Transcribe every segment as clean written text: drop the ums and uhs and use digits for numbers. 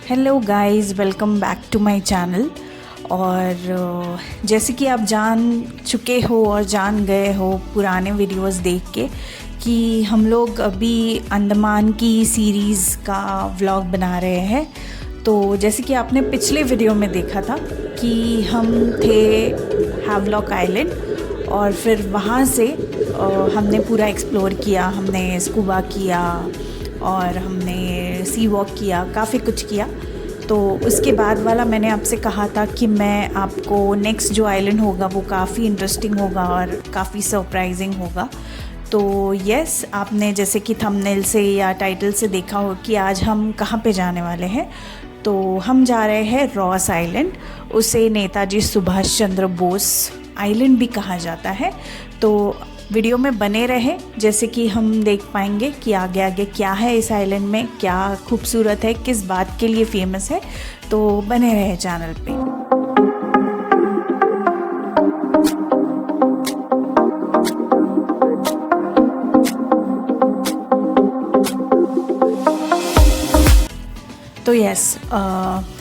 Hello guys, welcome back to my channel. और जैसे कि आप जान चुके हो और जान गए हो पुराने वीडियोस देख के कि हम लोग अभी अंडमान की सीरीज़ का व्लॉग बना रहे हैं। तो जैसे कि आपने पिछले वीडियो में देखा था कि हम थे हैवलॉक आइलैंड और फिर वहाँ से हमने पूरा एक्सप्लोर किया, हमने स्कूबा किया और हमने सी वॉक किया, काफ़ी कुछ किया। तो उसके बाद वाला मैंने आपसे कहा था कि मैं आपको नेक्स्ट जो आइलैंड होगा वो काफ़ी इंटरेस्टिंग होगा और काफ़ी सरप्राइजिंग होगा। तो यस, आपने जैसे कि थंबनेल से या टाइटल से देखा हो कि आज हम कहाँ पे जाने वाले हैं। तो हम जा रहे हैं रॉस आइलैंड। उसे नेताजी सुभाष चंद्र बोस आइलैंड भी कहा जाता है। तो वीडियो में बने रहे, जैसे कि हम देख पाएंगे कि आगे आगे क्या है इस आइलैंड में, क्या खूबसूरत है, किस बात के लिए फेमस है। तो बने रहे चैनल पे। तो यस,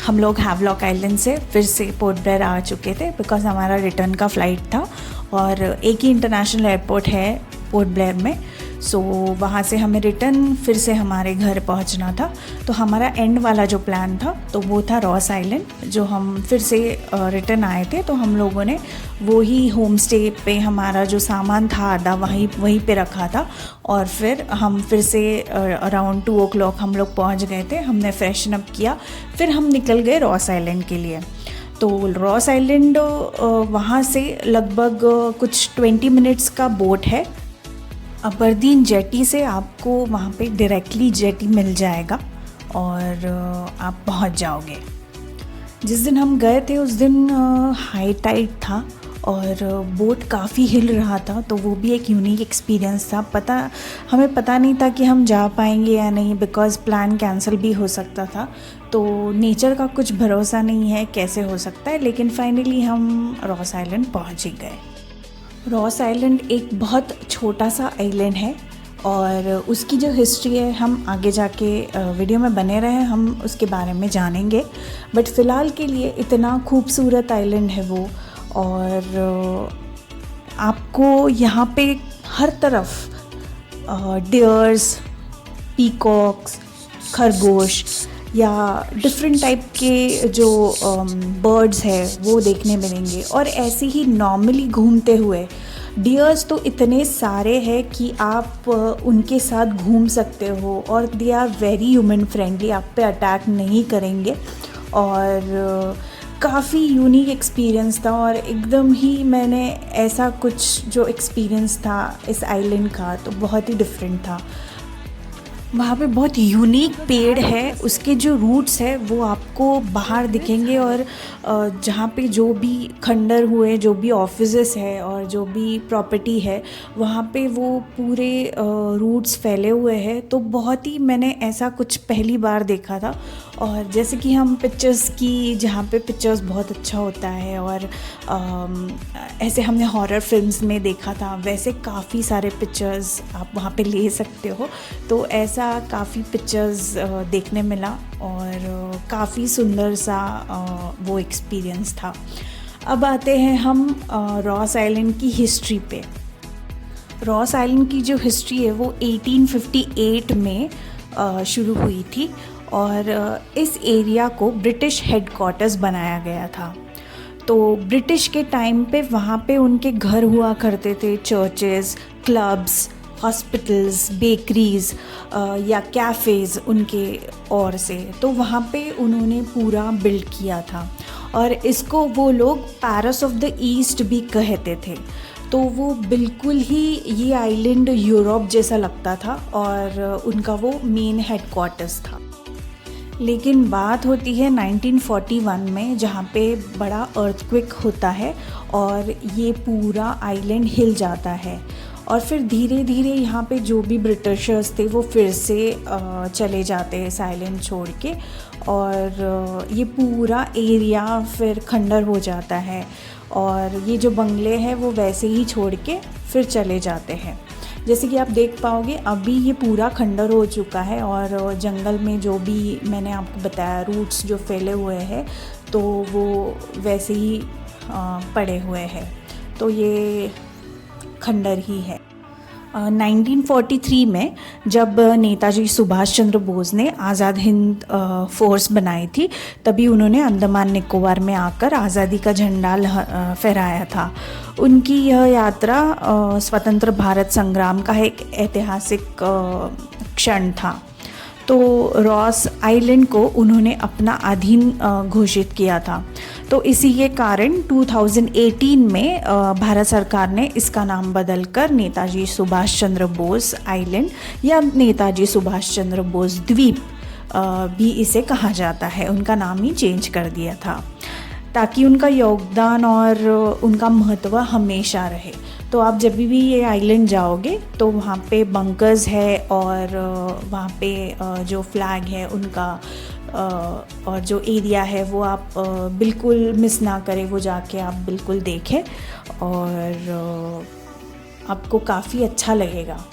हम लोग हैवलॉक आइलैंड से फिर से पोर्ट ब्लेयर आ चुके थे बिकॉज़ हमारा रिटर्न का फ़्लाइट था और एक ही इंटरनेशनल एयरपोर्ट है पोर्ट ब्लेयर में। सो वहाँ से हमें रिटर्न फिर से हमारे घर पहुँचना था। तो हमारा एंड वाला जो प्लान था तो वो था रॉस आइलैंड। जो हम फिर से रिटर्न आए थे तो हम लोगों ने वो ही होम स्टे पे हमारा जो सामान था आधा वहीं पे रखा था और फिर हम फिर से अराउंड 2 o'clock हम लोग पहुँच गए थे। हमने फ्रेशन अप किया, फिर हम निकल गए रॉस आइलैंड के लिए। तो रॉस आइलैंड वहाँ से लगभग कुछ 20 मिनट्स का बोट है। अबरदीन जेटी से आपको वहाँ पे डायरेक्टली जेटी मिल जाएगा और आप पहुँच जाओगे। जिस दिन हम गए थे उस दिन हाई टाइड था और बोट काफ़ी हिल रहा था, तो वो भी एक यूनिक एक्सपीरियंस था। हमें पता नहीं था कि हम जा पाएंगे या नहीं बिकॉज़ प्लान कैंसिल भी हो सकता था। तो नेचर का कुछ भरोसा नहीं है कैसे हो सकता है, लेकिन फाइनली हम रॉस आइलैंड पहुँच ही गए। रॉस आइलैंड एक बहुत छोटा सा आइलैंड है और उसकी जो हिस्ट्री है हम आगे जाके वीडियो में बने रहे, हम उसके बारे में जानेंगे। बट फ़िलहाल के लिए इतना खूबसूरत आइलैंड है वो। और आपको यहाँ पे हर तरफ डियर्स, पीकॉक्स, खरगोश या डिफरेंट टाइप के जो बर्ड्स हैं वो देखने मिलेंगे। और ऐसे ही नॉर्मली घूमते हुए डियर्स तो इतने सारे हैं कि आप उनके साथ घूम सकते हो और they are very human friendly, आप पे अटैक नहीं करेंगे। और काफ़ी यूनिक एक्सपीरियंस था और एकदम ही मैंने ऐसा कुछ जो एक्सपीरियंस था इस आइलैंड का तो बहुत ही डिफरेंट था। वहाँ पे बहुत यूनिक पेड़ है, उसके जो रूट्स है वो आपको बाहर दिखेंगे और जहाँ पे जो भी खंडर हुए, जो भी ऑफिसेस है और जो भी प्रॉपर्टी है वहाँ पे वो पूरे रूट्स फैले हुए हैं। तो बहुत ही मैंने ऐसा कुछ पहली बार देखा था। और जैसे कि हम पिक्चर्स की, जहाँ पे पिक्चर्स बहुत अच्छा होता है और ऐसे हमने हॉरर फिल्म्स में देखा था, वैसे काफ़ी सारे पिक्चर्स आप वहाँ पे ले सकते हो। तो ऐसा काफ़ी पिक्चर्स देखने मिला और काफ़ी सुंदर सा वो एक्सपीरियंस था। अब आते हैं हम रॉस आइलैंड की हिस्ट्री पे। रॉस आइलैंड की जो हिस्ट्री है वो 1858 में शुरू हुई थी और इस एरिया को ब्रिटिश हेडक्वार्टर्स बनाया गया था। तो ब्रिटिश के टाइम पे वहाँ पे उनके घर हुआ करते थे, चर्चेस, क्लब्स, हॉस्पिटल्स, बेकरीज़ या कैफ़ेज़ उनके ओर से। तो वहाँ पे उन्होंने पूरा बिल्ड किया था और इसको वो लोग पेरिस ऑफ द ईस्ट भी कहते थे। तो वो बिल्कुल ही ये आइलैंड यूरोप जैसा लगता था और उनका वो मेन हेडक्वार्टर्स था। लेकिन बात होती है 1941 में, जहाँ पे बड़ा अर्थक्वेक होता है और ये पूरा आइलैंड हिल जाता है। और फिर धीरे धीरे यहाँ पे जो भी ब्रिटिशर्स थे वो फिर से चले जाते हैं इस आइलैंड छोड़ के और ये पूरा एरिया फिर खंडर हो जाता है और ये जो बंगले हैं वो वैसे ही छोड़ के फिर चले जाते हैं। जैसे कि आप देख पाओगे अभी ये पूरा खंडर हो चुका है और जंगल में जो भी मैंने आपको बताया रूट्स जो फैले हुए हैं तो वो वैसे ही पड़े हुए हैं, तो ये खंडर ही है। 1943 में जब नेताजी सुभाष चंद्र बोस ने आज़ाद हिंद फोर्स बनाई थी, तभी उन्होंने अंडमान निकोबार में आकर आज़ादी का झंडा फहराया था। उनकी यह यात्रा स्वतंत्र भारत संग्राम का एक ऐतिहासिक क्षण था। तो रॉस आइलैंड को उन्होंने अपना अधीन घोषित किया था। तो इसी के कारण 2018 में भारत सरकार ने इसका नाम बदलकर नेताजी सुभाष चंद्र बोस आइलैंड या नेताजी सुभाष चंद्र बोस द्वीप भी इसे कहा जाता है, उनका नाम ही चेंज कर दिया था ताकि उनका योगदान और उनका महत्व हमेशा रहे। तो आप जब भी ये आइलैंड जाओगे तो वहाँ पे बंकर्स है और वहाँ पे जो फ्लैग है उनका और जो एरिया है वो आप बिल्कुल मिस ना करें, वो जाके आप बिल्कुल देखें और आपको काफ़ी अच्छा लगेगा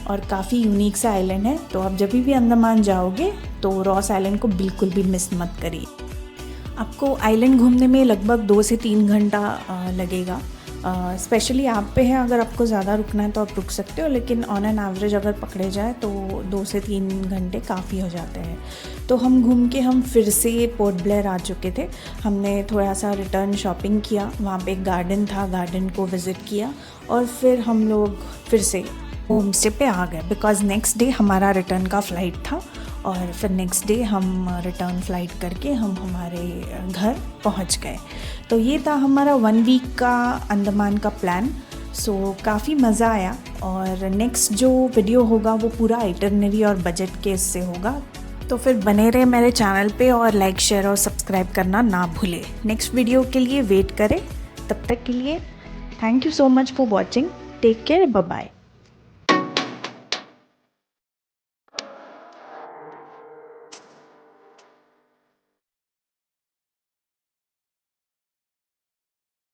और काफ़ी यूनिक सा आइलैंड है। तो आप जब भी अंडमान जाओगे तो रॉस आइलैंड को बिल्कुल भी मिस मत करिए। आपको आइलैंड घूमने में लगभग 2 से 3 घंटा लगेगा। स्पेशली आप पे है, अगर आपको ज़्यादा रुकना है तो आप रुक सकते हो, लेकिन ऑन एन एवरेज अगर पकड़े जाए तो 2 से 3 घंटे काफ़ी हो जाते हैं। तो हम घूम के हम फिर से पोर्ट ब्लेयर आ चुके थे। हमने थोड़ा सा रिटर्न शॉपिंग किया, वहाँ पे एक गार्डन था, गार्डन को विज़िट किया और फिर हम लोग फिर से होम स्टे पे आ गए बिकॉज़ नेक्स्ट डे हमारा रिटर्न का फ़्लाइट था और फिर नेक्स्ट डे हम रिटर्न फ़्लाइट करके हम हमारे घर पहुंच गए। तो ये था हमारा 1 वीक का अंडमान का प्लान। सो काफ़ी मज़ा आया और नेक्स्ट जो वीडियो होगा वो पूरा आइटरनरी और बजट के इससे होगा। तो फिर बने रहे मेरे चैनल पे और लाइक शेयर और सब्सक्राइब करना ना भूले। नेक्स्ट वीडियो के लिए वेट करें, तब तक के लिए thank you so much for watching. Take care, bye bye.